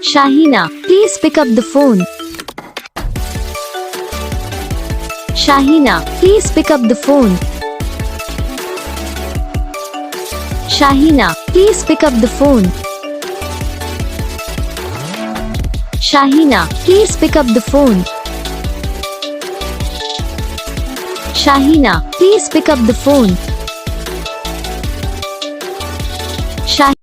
Shahina, please pick up the phone. Shahina, please pick up the phone. Shahina, please pick up the phone. Shahina, please pick up the phone. Shahina, please pick up the phone. Shah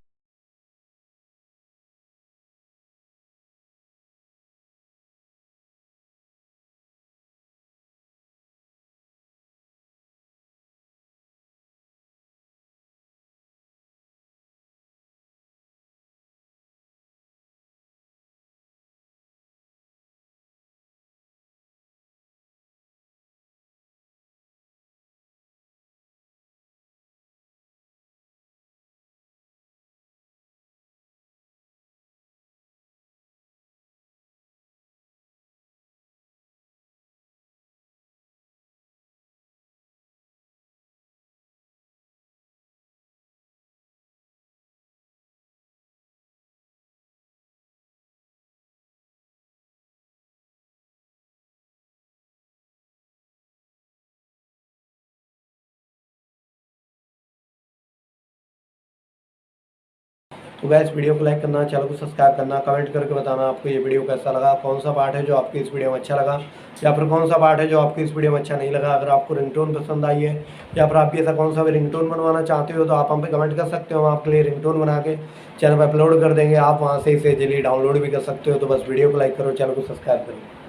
तो gas video को like करना, channel को subscribe करना, comment करके बताना आपको ये video कैसा लगा, कौन सा पार्ट है जो आपकी इस वीडियो में अच्छा लगा या फिर कौन सा पार्ट है जो आपकी इस वीडियो में अच्छा नहीं लगा। अगर आपको रिंगटोन पसंद आई है या फिर आप भी ऐसा कौन सा भी रिंगटोन बनवाना चाहते हो तो आप हम पे कमेंट कर सकते हो। हम आपके लिए रिंगटोन बना के चैनल पर अपलोड कर देंगे, आप वहाँ से इसे इजीली डाउनलोड भी कर सकते हो। तो बस वीडियो को लाइक करो, चैनल को सब्सक्राइब करो।